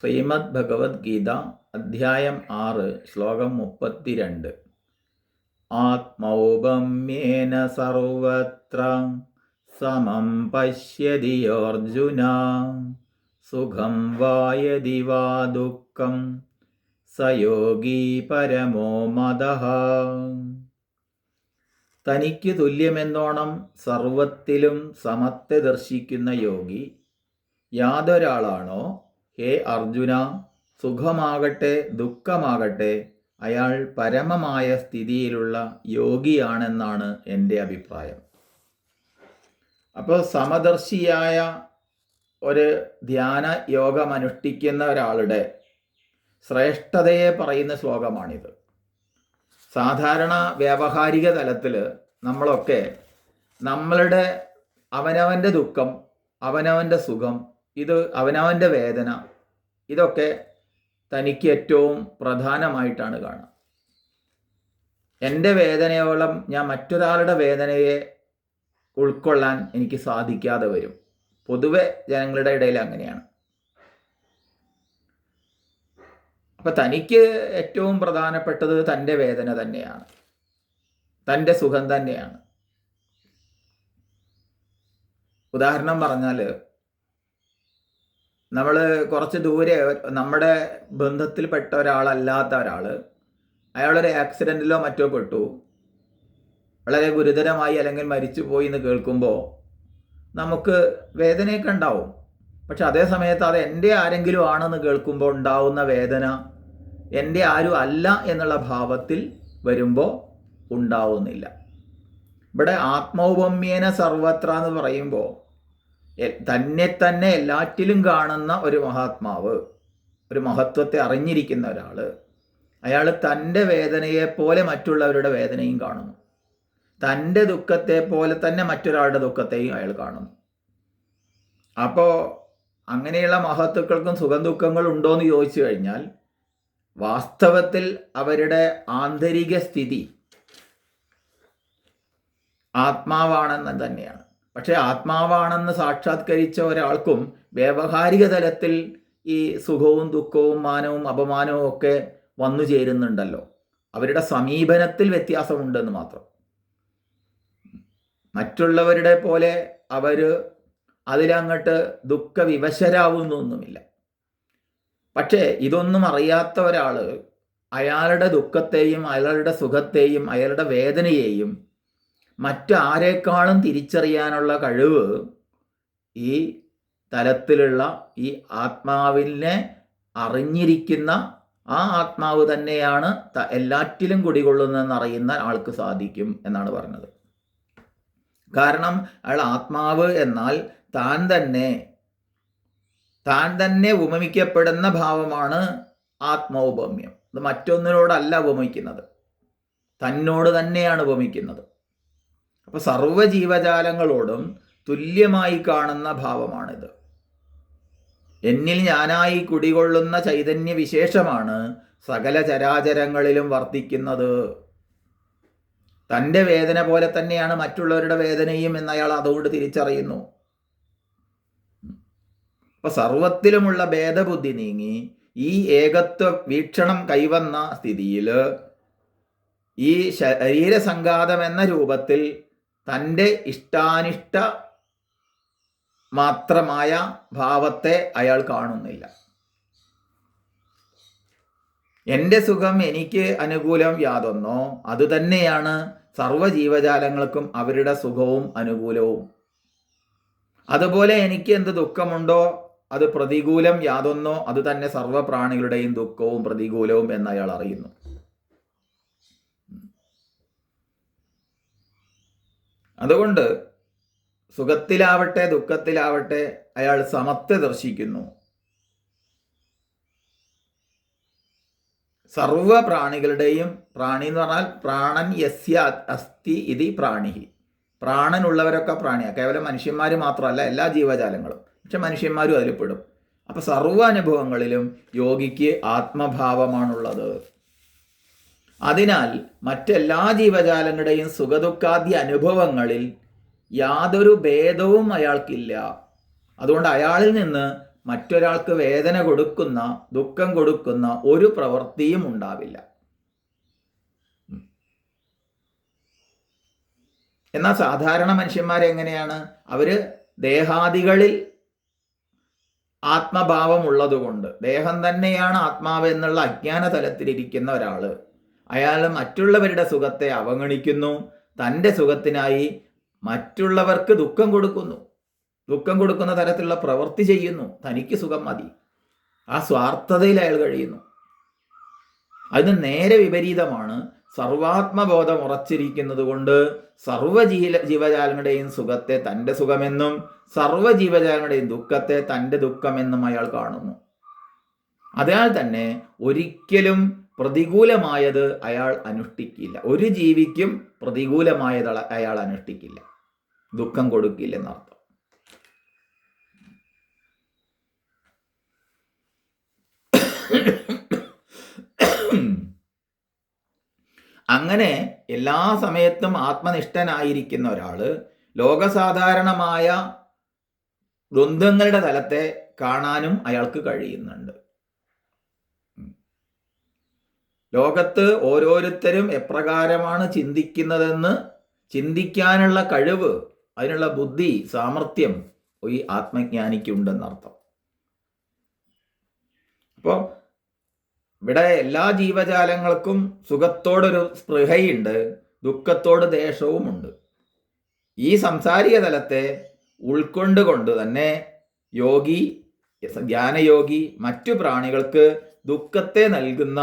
ശ്രീമദ് ഭഗവത്ഗീത അധ്യായം 6 ശ്ലോകം 32. ആത്മൗപമ്യേന സർവത്ര സമം പശ്യതി അർജുന സുഖം വായതി വാ ദുഃഖം സയോഗീ പരമോ മദഃ. തനിക്ക് തുല്യമെന്നോണം സർവത്തിലും സമത്തെ ദർശിക്കുന്ന യോഗി യാതൊരാളാണോ, ഹേ അർജുന, സുഖമാകട്ടെ ദുഃഖമാകട്ടെ അയാൾ പരമമായ സ്ഥിതിയിലുള്ള യോഗിയാണെന്നാണ് എൻ്റെ അഭിപ്രായം. അപ്പോൾ സമദർശിയായ ഒരു ധ്യാന യോഗം അനുഷ്ഠിക്കുന്ന ഒരാളുടെ ശ്രേഷ്ഠതയെ പറയുന്ന ശ്ലോകമാണിത്. സാധാരണ വ്യാവഹാരിക തലത്തിൽ നമ്മളൊക്കെ നമ്മളുടെ അവനവൻ്റെ ദുഃഖം, അവനവൻ്റെ സുഖം, ഇത് അവനവൻ്റെ വേദന, ഇതൊക്കെ തനിക്ക് ഏറ്റവും പ്രധാനമായിട്ടാണ് കാണുക. എൻ്റെ വേദനയോളം ഞാൻ മറ്റൊരാളുടെ വേദനയെ ഉൾക്കൊള്ളാൻ എനിക്ക് സാധിക്കാതെ വരും. പൊതുവെ ജനങ്ങളുടെ ഇടയിൽ അങ്ങനെയാണ്. അപ്പം തനിക്ക് ഏറ്റവും പ്രധാനപ്പെട്ടത് തൻ്റെ വേദന തന്നെയാണ്, തൻ്റെ സുഖം തന്നെയാണ്. ഉദാഹരണം പറഞ്ഞാൽ, നമ്മൾ കുറച്ച് ദൂരെ നമ്മുടെ ബന്ധത്തിൽപ്പെട്ട ഒരാളല്ലാത്ത ഒരാൾ, അയാളൊരു ആക്സിഡൻറ്റിലോ മറ്റോ പെട്ടു, വളരെ ഗുരുതരമായി അല്ലെങ്കിൽ മരിച്ചു പോയി എന്ന് കേൾക്കുമ്പോൾ നമുക്ക് വേദനയൊക്കെ ഉണ്ടാവും. പക്ഷെ അതേ സമയത്ത് അത് എൻ്റെ ആരെങ്കിലും ആണെന്ന് കേൾക്കുമ്പോൾ ഉണ്ടാവുന്ന വേദന എൻ്റെ ആരും അല്ല എന്നുള്ള ഭാവത്തിൽ വരുമ്പോൾ ഉണ്ടാവുന്നില്ല. ഇവിടെ ആത്മൗപമ്യേന സർവത്ര എന്ന് പറയുമ്പോൾ തന്നെ എല്ലാറ്റിലും കാണുന്ന ഒരു മഹാത്മാവ്, ഒരു മഹത്വത്തെ അറിഞ്ഞിരിക്കുന്ന ഒരാൾ, അയാൾ തൻ്റെ വേദനയെ പോലെ മറ്റുള്ളവരുടെ വേദനയും കാണുന്നു. തൻ്റെ ദുഃഖത്തെ പോലെ തന്നെ മറ്റൊരാളുടെ ദുഃഖത്തെയും അയാൾ കാണുന്നു. അപ്പോൾ അങ്ങനെയുള്ള മഹത്തുക്കൾക്കും സുഖം ദുഃഖങ്ങൾ ഉണ്ടോ എന്ന് ചോദിച്ചു കഴിഞ്ഞാൽ, വാസ്തവത്തിൽ അവരുടെ ആന്തരിക സ്ഥിതി ആത്മാവാണെന്ന് തന്നെയാണ്. പക്ഷേ ആത്മാവാണെന്ന് സാക്ഷാത്കരിച്ച ഒരാൾക്കും വ്യാവഹാരിക തലത്തിൽ ഈ സുഖവും ദുഃഖവും മാനവും അപമാനവും ഒക്കെ വന്നു ചേരുന്നുണ്ടല്ലോ. അവരുടെ സമീപനത്തിൽ വ്യത്യാസമുണ്ടെന്ന് മാത്രം. മറ്റുള്ളവരുടെ പോലെ അവർ അതിലങ്ങോട്ട് ദുഃഖവിവശരാവുന്നൊന്നുമില്ല. പക്ഷേ ഇതൊന്നും അറിയാത്ത ഒരാൾ അയാളുടെ ദുഃഖത്തെയും അയാളുടെ സുഖത്തെയും അയാളുടെ വേദനയെയും മറ്റാരേക്കാളും തിരിച്ചറിയാനുള്ള കഴിവ് ഈ തലത്തിലുള്ള ഈ ആത്മാവിനെ അറിഞ്ഞിരിക്കുന്ന ആ ആത്മാവ് തന്നെയാണ് എല്ലാറ്റിലും കുടികൊള്ളുന്നതെന്ന് അറിയുന്ന ആൾക്ക് സാധിക്കും എന്നാണ് പറഞ്ഞത്. കാരണം അയാൾ ആത്മാവ് എന്നാൽ താൻ തന്നെ ഉപമിക്കപ്പെടുന്ന ഭാവമാണ് ആത്മൗപമ്യം. ഇത് മറ്റൊന്നിനോടല്ല ഉപമിക്കുന്നത്, തന്നോട് തന്നെയാണ് ഉപമിക്കുന്നത്. അപ്പോൾ സർവ്വജീവജാലങ്ങളോടും തുല്യമായി കാണുന്ന ഭാവമാണിത്. എന്നിൽ ഞാനായി കുടികൊള്ളുന്ന ചൈതന്യ വിശേഷമാണ് സകല ചരാചരങ്ങളിലും വർത്തിക്കുന്നത്. തൻ്റെ വേദന പോലെ തന്നെയാണ് മറ്റുള്ളവരുടെ വേദനയും എന്നയാൾ അതുകൊണ്ട് തിരിച്ചറിയുന്നു. അപ്പോൾ സർവത്തിലുമുള്ള ഭേദബുദ്ധി നീങ്ങി ഈ ഏകത്വ വീക്ഷണം കൈവന്ന സ്ഥിതിയിൽ ഈ ശരീരസംഘാതം എന്ന രൂപത്തിൽ തൻ്റെ ഇഷ്ടാനിഷ്ട മാത്രമായ ഭാവത്തെ അയാൾ കാണുന്നില്ല. എൻ്റെ സുഖം എനിക്ക് അനുകൂലം യാതൊന്നോ അതുതന്നെയാണ് സർവ്വജീവജാലങ്ങൾക്കും അവരുടെ സുഖവും അനുകൂലവും. അതുപോലെ എനിക്ക് എന്ത് ദുഃഖമുണ്ടോ അത് പ്രതികൂലം യാതൊന്നോ അത് തന്നെ സർവ്വപ്രാണികളുടെയും ദുഃഖവും പ്രതികൂലവും എന്ന് അയാൾ അറിയുന്നു. അതുകൊണ്ട് സുഖത്തിലാവട്ടെ ദുഃഖത്തിലാവട്ടെ അയാൾ സമത്തെ ദർശിക്കുന്നു. സർവപ്രാണികളുടെയും, പ്രാണി എന്ന് പറഞ്ഞാൽ പ്രാണൻ യസ്യ അസ്തി ഇതി പ്രാണി, പ്രാണനുള്ളവരൊക്കെ പ്രാണിയാണ്. കേവലം മനുഷ്യന്മാർ മാത്രമല്ല, എല്ലാ ജീവജാലങ്ങളും. പക്ഷെ മനുഷ്യന്മാരും അതിൽ പെടും. അപ്പം സർവ്വ അനുഭവങ്ങളിലും യോഗിക്ക് ആത്മഭാവമാണുള്ളത്. അതിനാൽ മറ്റെല്ലാ ജീവജാലങ്ങളുടെയും സുഖദുഃഖാദി അനുഭവങ്ങളിൽ യാതൊരു ഭേദവും അയാൾക്കില്ല. അതുകൊണ്ട് അയാളിൽ നിന്ന് മറ്റൊരാൾക്ക് വേദന കൊടുക്കുന്ന, ദുഃഖം കൊടുക്കുന്ന ഒരു പ്രവൃത്തിയും ഉണ്ടാവില്ല. എന്നാൽ സാധാരണ മനുഷ്യന്മാരെങ്ങനെയാണ്? അവർ ദേഹാദികളിൽ ആത്മഭാവം ഉള്ളതുകൊണ്ട്, ദേഹം തന്നെയാണ് ആത്മാവ് എന്നുള്ള അജ്ഞാന തലത്തിലിരിക്കുന്ന ഒരാൾ, അയാൾ മറ്റുള്ളവരുടെ സുഖത്തെ അവഗണിക്കുന്നു, തൻ്റെ സുഖത്തിനായി മറ്റുള്ളവർക്ക് ദുഃഖം കൊടുക്കുന്നു, ദുഃഖം കൊടുക്കുന്ന തരത്തിലുള്ള പ്രവൃത്തി ചെയ്യുന്നു. തനിക്ക് സുഖം മതി. ആ സ്വാർത്ഥതയിൽ അയാൾ കഴിയുന്നു. അതിന് നേരെ വിപരീതമാണ് സർവാത്മബോധം ഉറച്ചിരിക്കുന്നത് കൊണ്ട് ജീവജാലങ്ങളുടെയും സുഖത്തെ തൻ്റെ സുഖമെന്നും ജീവജാലങ്ങളുടെയും ദുഃഖത്തെ തൻ്റെ ദുഃഖമെന്നും അയാൾ കാണുന്നു. അതിനാൽ തന്നെ ഒരിക്കലും പ്രതികൂലമായത് അയാൾ അനുഷ്ഠിക്കില്ല. ഒരു ജീവിക്കും പ്രതികൂലമായത് അയാൾ അനുഷ്ഠിക്കില്ല, ദുഃഖം കൊടുക്കില്ലെന്നർത്ഥം. അങ്ങനെ എല്ലാ സമയത്തും ആത്മനിഷ്ഠനായിരിക്കുന്ന ഒരാൾ ലോകസാധാരണമായ ദ്വന്ദ്ങ്ങളുടെ തലത്തെ കാണാനും അയാൾക്ക് കഴിയുന്നുണ്ട്. ലോകത്ത് ഓരോരുത്തരും എപ്രകാരമാണ് ചിന്തിക്കുന്നതെന്ന് ചിന്തിക്കാനുള്ള കഴിവ്, അതിനുള്ള ബുദ്ധി, സാമർഥ്യം ഈ ആത്മജ്ഞാനിക്കുണ്ടെന്നർത്ഥം. അപ്പോൾ ഇവിടെ എല്ലാ ജീവജാലങ്ങൾക്കും സുഖത്തോടൊരു സ്പൃഹയുണ്ട്, ദുഃഖത്തോട് ദേഷ്യവുമുണ്ട്. ഈ സംസാരിക തലത്തെ ഉൾക്കൊണ്ടുകൊണ്ട് തന്നെ യോഗി, ജ്ഞാനയോഗി മറ്റു പ്രാണികൾക്ക് ദുഃഖത്തെ നൽകുന്ന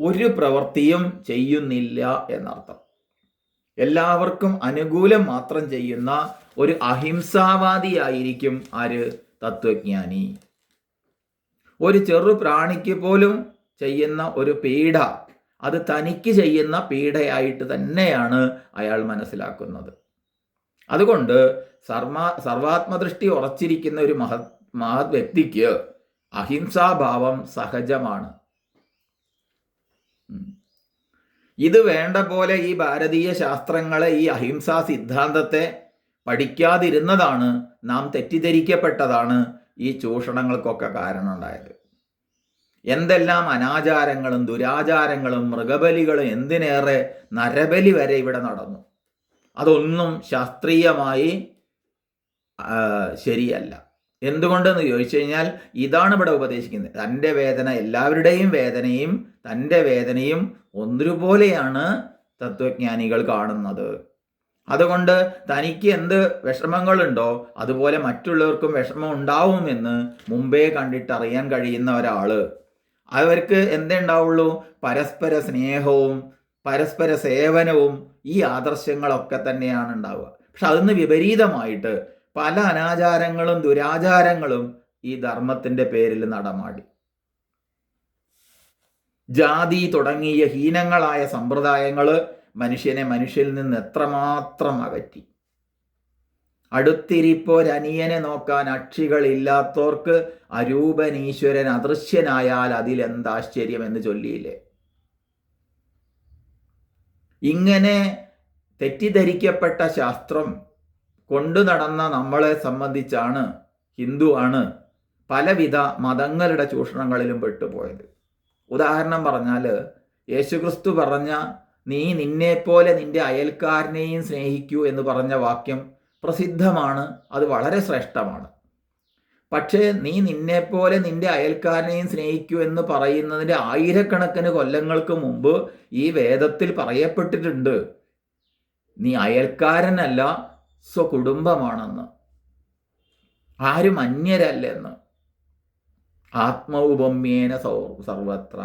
ഒരു പ്രവൃത്തിയും ചെയ്യുന്നില്ല എന്നർത്ഥം. എല്ലാവർക്കും അനുകൂലം മാത്രം ചെയ്യുന്ന ഒരു അഹിംസാവാദിയായിരിക്കും ആര്? തത്വജ്ഞാനി. ഒരു ചെറു പ്രാണിക്ക് പോലും ചെയ്യുന്ന ഒരു പീഡ അത് തനിക്ക് ചെയ്യുന്ന പീഡയായിട്ട് തന്നെയാണ് അയാൾ മനസ്സിലാക്കുന്നത്. അതുകൊണ്ട് സർവാത്മദൃഷ്ടി ഉറച്ചിരിക്കുന്ന ഒരു മഹത് വ്യക്തിക്ക് അഹിംസാഭാവം സഹജമാണ്. ഇത് വേണ്ട പോലെ ഈ ഭാരതീയ ശാസ്ത്രങ്ങളെ, ഈ അഹിംസാ സിദ്ധാന്തത്തെ പഠിക്കാതിരുന്നതാണ്, നാം തെറ്റിദ്ധരിക്കപ്പെട്ടതാണ് ഈ ചൂഷണങ്ങൾക്കൊക്കെ കാരണമുണ്ടായത്. എന്തെല്ലാം അനാചാരങ്ങളും ദുരാചാരങ്ങളും മൃഗബലികളും, എന്തിനേറെ നരബലി വരെ ഇവിടെ നടന്നു. അതൊന്നും ശാസ്ത്രീയമായി ശരിയല്ല. എന്തുകൊണ്ടെന്ന് ചോദിച്ചു കഴിഞ്ഞാൽ ഇതാണ് ഇവിടെ ഉപദേശിക്കുന്നത്. തൻ്റെ വേദന, എല്ലാവരുടെയും വേദനയും തൻ്റെ വേദനയും ഒന്നുപോലെയാണ് തത്വജ്ഞാനികൾ കാണുന്നത്. അതുകൊണ്ട് തനിക്ക് എന്ത് വിഷമങ്ങളുണ്ടോ അതുപോലെ മറ്റുള്ളവർക്കും വിഷമം ഉണ്ടാവുമെന്ന് മുമ്പേ കണ്ടിട്ടറിയാൻ കഴിയുന്ന ഒരാൾ, അവർക്ക് എന്തേ ഉണ്ടാവുള്ളൂ? പരസ്പര സ്നേഹവും പരസ്പര സേവനവും ഈ ആദർശങ്ങളൊക്കെ തന്നെയാണ് ഉണ്ടാവുക. പക്ഷെ അതിന് വിപരീതമായിട്ട് പല അനാചാരങ്ങളും ദുരാചാരങ്ങളും ഈ ധർമ്മത്തിൻ്റെ പേരിൽ നടമാടി. ജാതി തുടങ്ങിയ ഹീനങ്ങളായ സമ്പ്രദായങ്ങൾ മനുഷ്യനെ മനുഷ്യരിൽ നിന്ന് എത്രമാത്രം അകറ്റി. അടുത്തിരിപ്പോരനിയനെ നോക്കാൻ അക്ഷികളില്ലാത്തോർക്ക് അരൂപനീശ്വരൻ അദൃശ്യനായാൽ അതിലെന്താശ്ചര്യം എന്ന് ചൊല്ലിയില്ലേ? ഇങ്ങനെ തെറ്റിദ്ധരിക്കപ്പെട്ട ശാസ്ത്രം കൊണ്ടു നടന്ന നമ്മളെ സംബന്ധിച്ചാണ്, ഹിന്ദു ആണ്, പലവിധ മതങ്ങളുടെ ചൂഷണങ്ങളിലും പെട്ടുപോയത്. ഉദാഹരണം പറഞ്ഞാൽ, യേശുക്രിസ്തു പറഞ്ഞ നീ നിന്നെപ്പോലെ നിന്റെ അയൽക്കാരനെയും സ്നേഹിക്കൂ എന്ന് പറഞ്ഞ വാക്യം പ്രസിദ്ധമാണ്, അത് വളരെ ശ്രേഷ്ഠമാണ്. പക്ഷേ നീ നിന്നെപ്പോലെ നിന്റെ അയൽക്കാരനെയും സ്നേഹിക്കൂ എന്ന് പറയുന്നതിൻ്റെ ആയിരക്കണക്കിന് കൊല്ലങ്ങൾക്ക് മുമ്പ് ഈ വേദത്തിൽ പറയപ്പെട്ടിട്ടുണ്ട്, നീ അയൽക്കാരനല്ല സ്വകുടുംബമാണെന്ന്, ആരും അന്യരല്ലെന്ന്. ആത്മൗപമ്യേന സർവത്ര,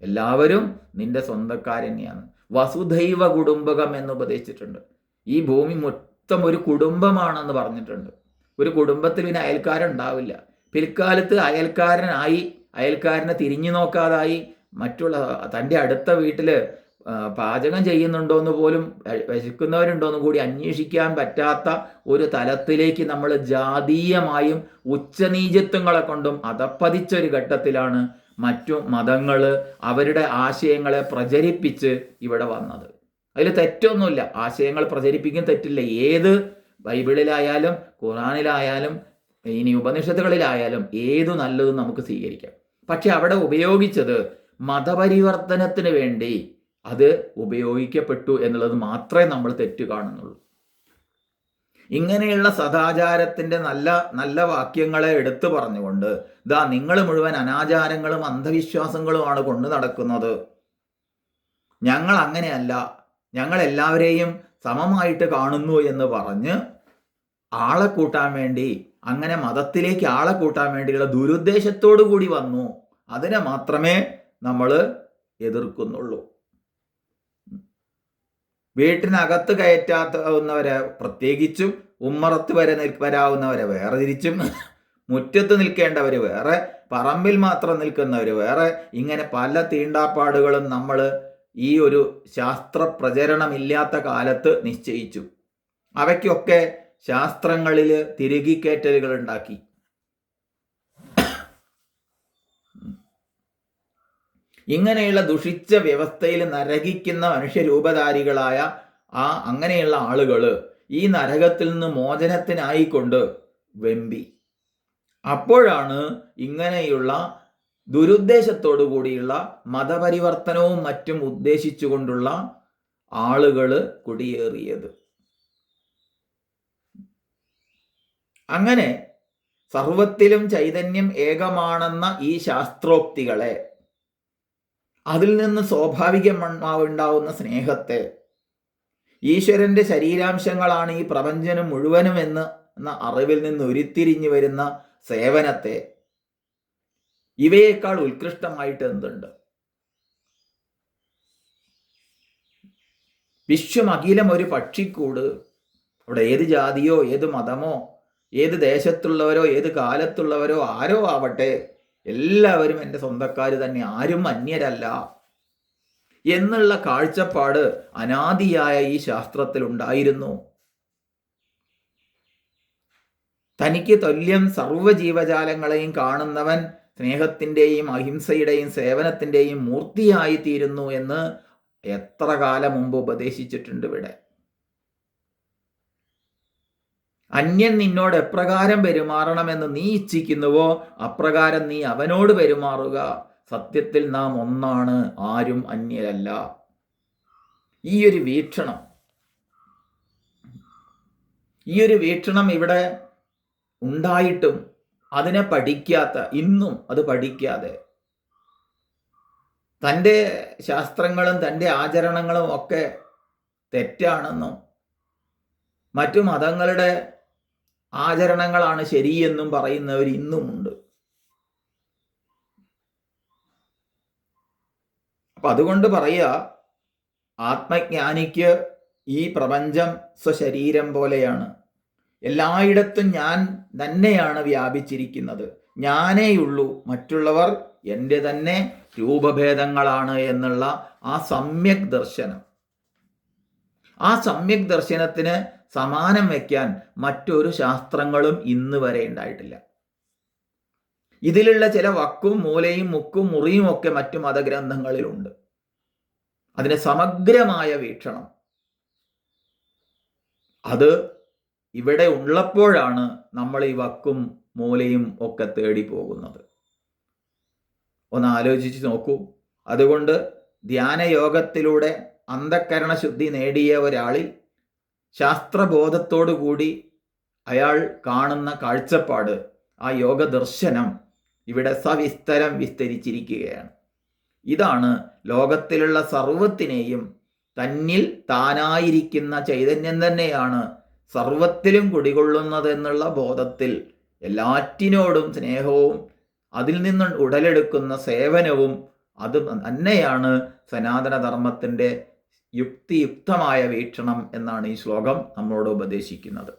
എല്ലാവരും നിന്റെ സ്വന്തക്കാരനെയാണ്. വസുധൈവ കുടുംബകം എന്ന് ഉപദേശിച്ചിട്ടുണ്ട്. ഈ ഭൂമി മൊത്തം ഒരു കുടുംബമാണെന്ന് പറഞ്ഞിട്ടുണ്ട്. ഒരു കുടുംബത്തിൽ പിന്നെ അയൽക്കാരുണ്ടാവില്ല. പിൽക്കാലത്ത് അയൽക്കാരനെ തിരിഞ്ഞു നോക്കാതായി, മറ്റുള്ള തൻ്റെ അടുത്ത വീട്ടിൽ പാചകം ചെയ്യുന്നുണ്ടോ എന്ന് പോലും, വിശക്കുന്നവരുണ്ടോയെന്ന് കൂടി അന്വേഷിക്കാൻ പറ്റാത്ത ഒരു തലത്തിലേക്ക് നമ്മൾ ജാതീയമായും ഉച്ചനീചത്വങ്ങളെ കൊണ്ടും അധപ്പതിച്ചൊരു ഘട്ടത്തിലാണ് മറ്റു മതങ്ങൾ അവരുടെ ആശയങ്ങളെ പ്രചരിപ്പിച്ച് ഇവിടെ വന്നത്. അതിൽ തെറ്റൊന്നുമില്ല, ആശയങ്ങൾ പ്രചരിപ്പിക്കും, തെറ്റില്ല. ഏത് ബൈബിളിലായാലും ഖുറാനിലായാലും ഇനി ഉപനിഷത്തുകളിലായാലും ഏതു നല്ലതും നമുക്ക് സ്വീകരിക്കാം. പക്ഷെ അവിടെ ഉപയോഗിച്ചത് മതപരിവർത്തനത്തിന് വേണ്ടി അത് ഉപയോഗിക്കപ്പെട്ടു എന്നുള്ളത് മാത്രമേ നമ്മൾ തെറ്റ് കാണുന്നുള്ളൂ. ഇങ്ങനെയുള്ള സദാചാരത്തിൻ്റെ നല്ല നല്ല വാക്യങ്ങളെ എടുത്തു പറഞ്ഞുകൊണ്ട് നിങ്ങൾ മുഴുവൻ അനാചാരങ്ങളും അന്ധവിശ്വാസങ്ങളുമാണ് കൊണ്ടു നടക്കുന്നത്, ഞങ്ങൾ അങ്ങനെയല്ല, ഞങ്ങൾ എല്ലാവരെയും സമമായിട്ട് കാണുന്നു എന്ന് പറഞ്ഞ് ആളെ കൂട്ടാൻ വേണ്ടി, അങ്ങനെ മതത്തിലേക്ക് ആളെ കൂട്ടാൻ വേണ്ടിയുള്ള ദുരുദ്ദേശത്തോടു കൂടി വന്നു. അതിനെ മാത്രമേ നമ്മൾ എതിർക്കുന്നുള്ളൂ. വീട്ടിനകത്ത് കയറ്റാവുന്നവരെ പ്രത്യേകിച്ചും, ഉമ്മറത്ത് വരെ വരാവുന്നവരെ വേറെ തിരിച്ചും, മുറ്റത്ത് നിൽക്കേണ്ടവർ വേറെ, പറമ്പിൽ മാത്രം നിൽക്കുന്നവർ വേറെ, ഇങ്ങനെ പല തീണ്ടാപ്പാടുകളും നമ്മൾ ഈ ഒരു ശാസ്ത്ര പ്രചരണമില്ലാത്ത കാലത്ത് നിശ്ചയിച്ചു. അവയ്ക്കൊക്കെ ശാസ്ത്രങ്ങളിൽ തിരുകിക്കേറ്റലുകൾ ഉണ്ടാക്കി. ഇങ്ങനെയുള്ള ദുഷിച്ച വ്യവസ്ഥയിൽ നരകിക്കുന്ന മനുഷ്യരൂപധാരികളായ അങ്ങനെയുള്ള ആളുകൾ ഈ നരകത്തിൽ നിന്ന് മോചനത്തിനായിക്കൊണ്ട് വെമ്പി. അപ്പോഴാണ് ഇങ്ങനെയുള്ള ദുരുദ്ദേശത്തോടു കൂടിയുള്ള മതപരിവർത്തനവും മറ്റും ഉദ്ദേശിച്ചുകൊണ്ടുള്ള ആളുകൾ കുടിയേറിയത്. അങ്ങനെ സർവത്തിലും ചൈതന്യം ഏകമാണെന്ന ഈ ശാസ്ത്രോക്തികളെ, അതിൽ നിന്ന് സ്വാഭാവികമാവുണ്ടാവുന്ന സ്നേഹത്തെ, ഈശ്വരന്റെ ശരീരാംശങ്ങളാണ് ഈ പ്രപഞ്ചനം മുഴുവനും എന്ന അറിവിൽ നിന്ന് ഉരുത്തിരിഞ്ഞു വരുന്ന സേവനത്തെ, ഇവയേക്കാൾ ഉത്കൃഷ്ടമായിട്ട് എന്തുണ്ട്? വിശ്വമഖിലം ഒരു പക്ഷിക്കൂട്. അവിടെ ഏത് ജാതിയോ ഏത് മതമോ ഏത് ദേശത്തുള്ളവരോ ഏത് കാലത്തുള്ളവരോ ആരോ ആവട്ടെ, എല്ലാവരും എൻ്റെ സ്വന്തക്കാർ തന്നെ, ആരും അന്യരല്ല എന്നുള്ള കാഴ്ചപ്പാട് അനാദിയായ ഈ ശാസ്ത്രത്തിൽ ഉണ്ടായിരുന്നു. തനിക്ക് തുല്യം സർവ്വജീവജാലങ്ങളെയും കാണുന്നവൻ സ്നേഹത്തിൻ്റെയും അഹിംസയുടെയും സേവനത്തിൻ്റെയും മൂർത്തിയായി തീരുന്നു എന്ന് എത്ര കാലം മുമ്പ് ഉപദേശിച്ചിട്ടുണ്ട്. ഇവിടെ അന്യൻ നിന്നോട് എപ്രകാരം പെരുമാറണമെന്ന് നീ ഇച്ഛിക്കുന്നുവോ അപ്രകാരം നീ അവനോട് പെരുമാറുക. സത്യത്തിൽ നാം ഒന്നാണ്, ആരും അന്യരല്ല. ഈ ഒരു വീക്ഷണം ഇവിടെ ഉണ്ടായിട്ടും അതിനെ പഠിക്കാത്ത, ഇന്നും അത് പഠിക്കാതെ, തൻ്റെ ശാസ്ത്രങ്ങളും തൻ്റെ ആചരണങ്ങളും ഒക്കെ തെറ്റാണെന്നും മറ്റു മതങ്ങളുടെ ആചരണങ്ങളാണ് ശരിയെന്നും പറയുന്നവർ ഇന്നുമുണ്ട്. അപ്പം അതുകൊണ്ട് പറയുക, ആത്മജ്ഞാനിക്ക് ഈ പ്രപഞ്ചം സ്വശരീരം പോലെയാണ്. എല്ലായിടത്തും ഞാൻ തന്നെയാണ് വ്യാപിച്ചിരിക്കുന്നത്, ഞാനേയുള്ളൂ, മറ്റുള്ളവർ എൻ്റെ തന്നെ രൂപഭേദങ്ങളാണ് എന്നുള്ള ആ സമ്യക് ദർശനം. ആ സമ്യക് ദർശനത്തിന് സമാനം വയ്ക്കാൻ മറ്റൊരു ശാസ്ത്രങ്ങളും ഇന്ന് വരെ ഉണ്ടായിട്ടില്ല. ഇതിലുള്ള ചില വക്കും മൂലയും മുക്കും മുറിയും ഒക്കെ മറ്റു മതഗ്രന്ഥങ്ങളിലുണ്ട്. അതിന് സമഗ്രമായ വീക്ഷണം അത് ഇവിടെ ഉള്ളപ്പോഴാണ് നമ്മൾ ഈ വക്കും മൂലയും ഒക്കെ തേടി പോകുന്നത്. ഒന്ന് ആലോചിച്ച് നോക്കൂ. അതുകൊണ്ട് ധ്യാനയോഗത്തിലൂടെ അന്ധക്കരണ ശുദ്ധി നേടിയ ഒരാളിൽ ശാസ്ത്രബോധത്തോടു കൂടി അയാൾ കാണുന്ന കാഴ്ചപ്പാട്, ആ യോഗദർശനം ഇവിടെ സവിസ്തരം വിസ്തരിച്ചിരിക്കുകയാണ്. ഇതാണ് ലോകത്തിലുള്ള സർവത്തിനെയും തന്നിൽ താനായിരിക്കുന്ന ചൈതന്യം തന്നെയാണ് സർവത്തിലും കുടികൊള്ളുന്നതെന്നുള്ള ബോധത്തിൽ എല്ലാറ്റിനോടും സ്നേഹവും അതിൽ നിന്ന് ഉടലെടുക്കുന്ന സേവനവും അത് തന്നെയാണ് സനാതനധർമ്മത്തിൻ്റെ യുക്തിയുക്തമായ വീക്ഷണം എന്നാണ് ഈ ശ്ലോകം നമ്മളോട് ഉപദേശിക്കുന്നത്.